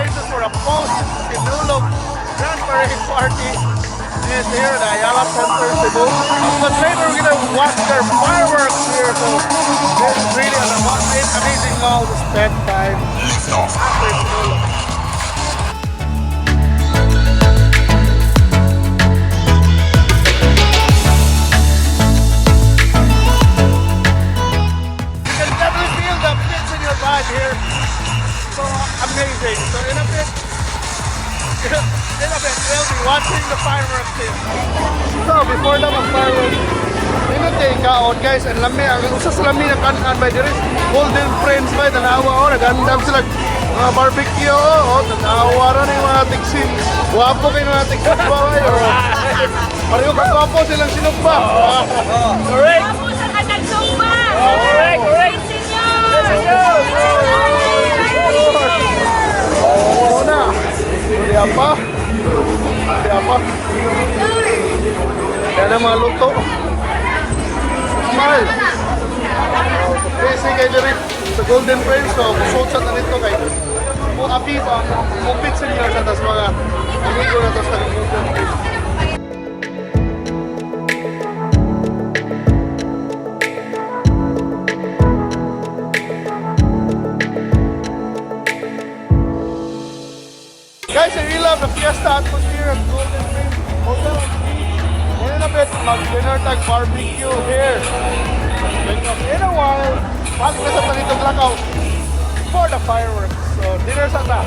places for a post-Sinulog Grand Parade Party is here at Ayala Center Cebu. But later we're gonna watch their fireworks here, so it's really an amazing all to spend time after Sinulog. Here, so amazing. So in a bit, we'll be watching the fireworks here. So before na mag-fireworks, yun take out guys, and lami, ang usas lami ng kanan by there is Golden Friends by tanawa, nagandam sila mga barbecue, tanawa rin yung mga tiksin. Wapo kayo mga tiksin ba kayo? Pareho kagwapo silang sinugba. Correct. Wapo sa kanagsugba. Correct. Oo na. Hindi apa. Kaya na mga luto. Smile. Busy kayo din sa Golden Friends. So, kusot sa tanito kayo. Kung api pa, kung Pit Senyor sa tas mga amigo na tas sa Golden Friends. Guys, I really love the fiesta atmosphere at Golden Friends Hotel. In a bit, mag-dinner tag barbecue here. In a while, balik na sa Tanito Blackout for the fireworks. So, dinner sa ta.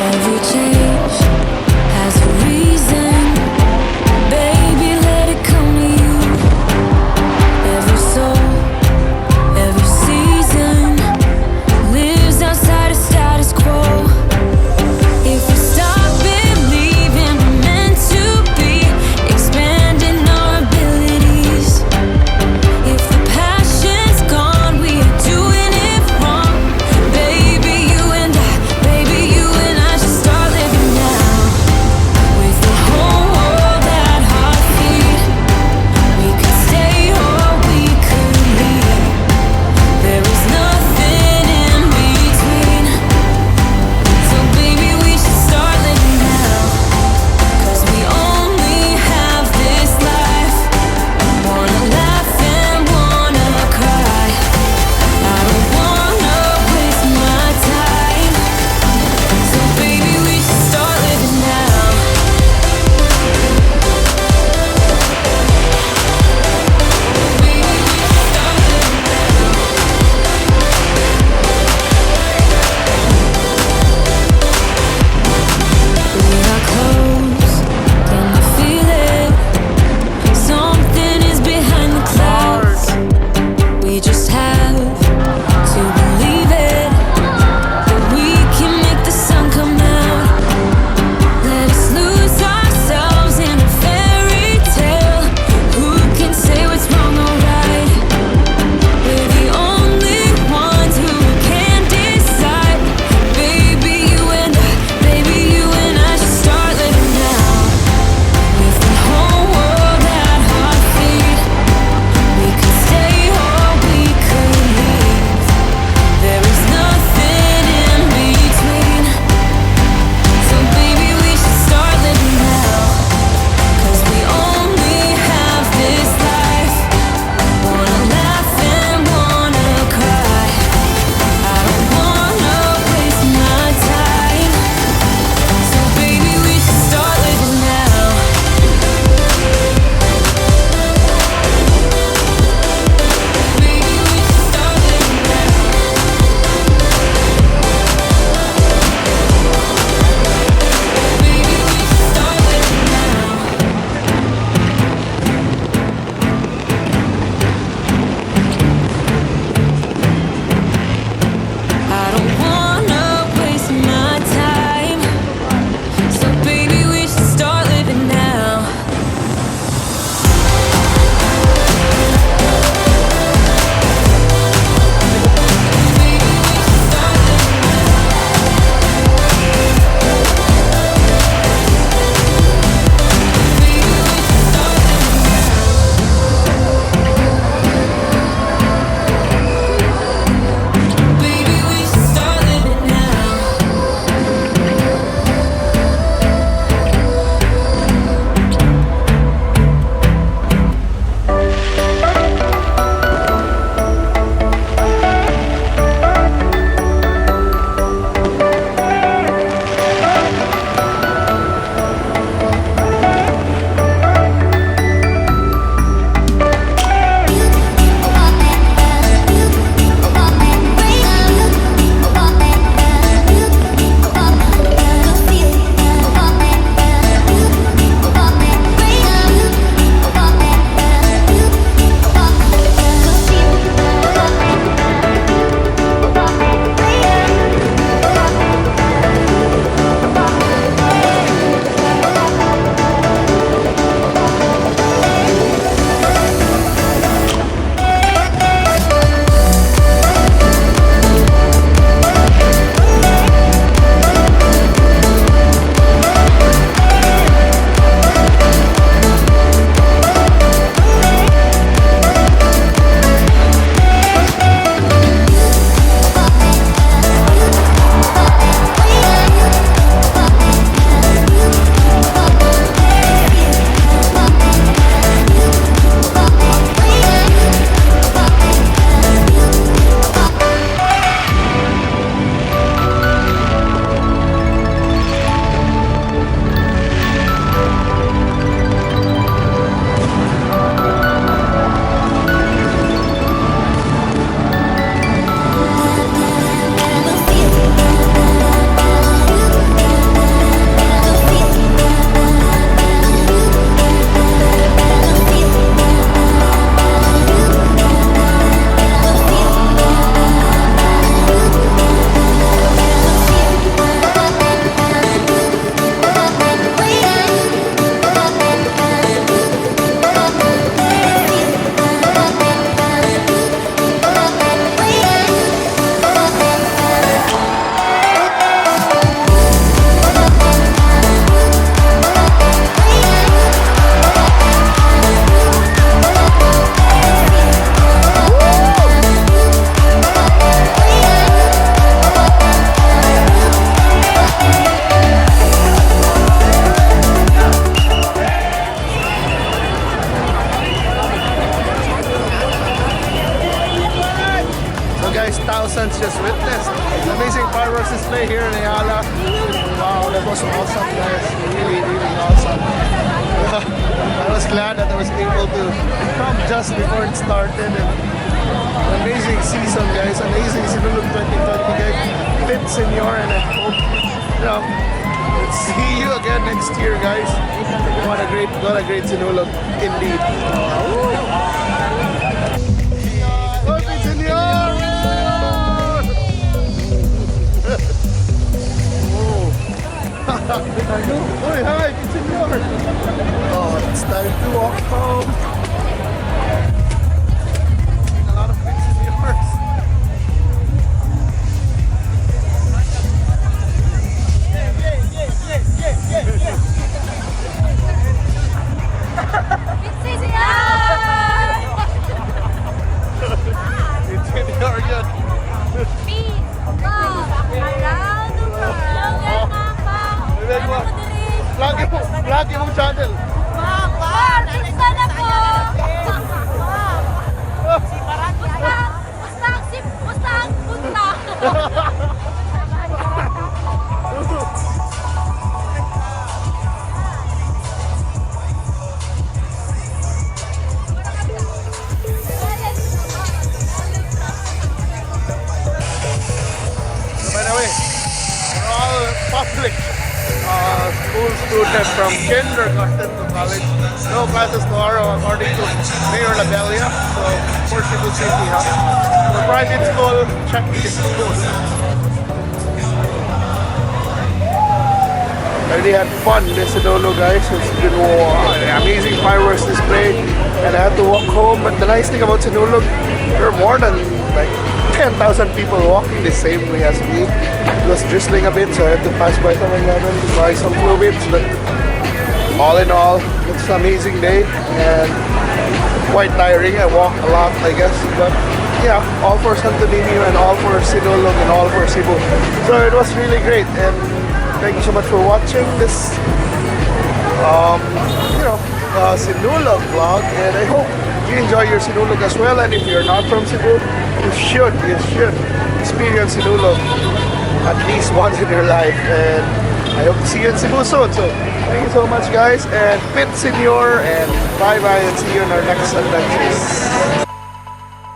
Every change has a reason. Baby, let it come to you. Every soul, every season lives outside of status quo. If we stop believing we're meant to be, expanding our abilities. If the passion's gone, we are doing it wrong. Baby, you and I just start living Wow, that was awesome, guys. Really, really awesome. I was glad that I was able to come just before it started. And amazing season, guys. Amazing Sinulog 2020, guys. Pit Senyor, and I hope, let's see you again next year, guys. What a great Sinulog indeed. Oh, Pit Senyor! Hi, hi, Pit Senyor! Oh, it's time to walk home. A lot of Pit Senyors. Pit Senyor yan. Lagi mong channel. By the way, we're all public school students from kindergarten to college. No classes tomorrow according to Mayor Labelia. So for Cebu City, for private school, check this school. I really had fun this Sinulog, guys. It's been an amazing fireworks display, and I had to walk home. But the nice thing about Sinulog, there are more than like 10,000 people walking the same way as me. It was drizzling a bit, so I had to pass by 7-Eleven to buy some fluids. But all in all, it's an amazing day and quite tiring. I walked a lot, I guess, but yeah, all for Santo Niño and all for Sinulog and all for Cebu. So it was really great, and thank you so much for watching this Sinulog vlog, and I hope you enjoy your Sinulog as well. And if you're not from Cebu, you should experience Sinulog at least once in your life, and I hope to see you in Cebu soon. So thank you so much, guys, and Pit Senyor, and bye bye, and see you in our next adventures.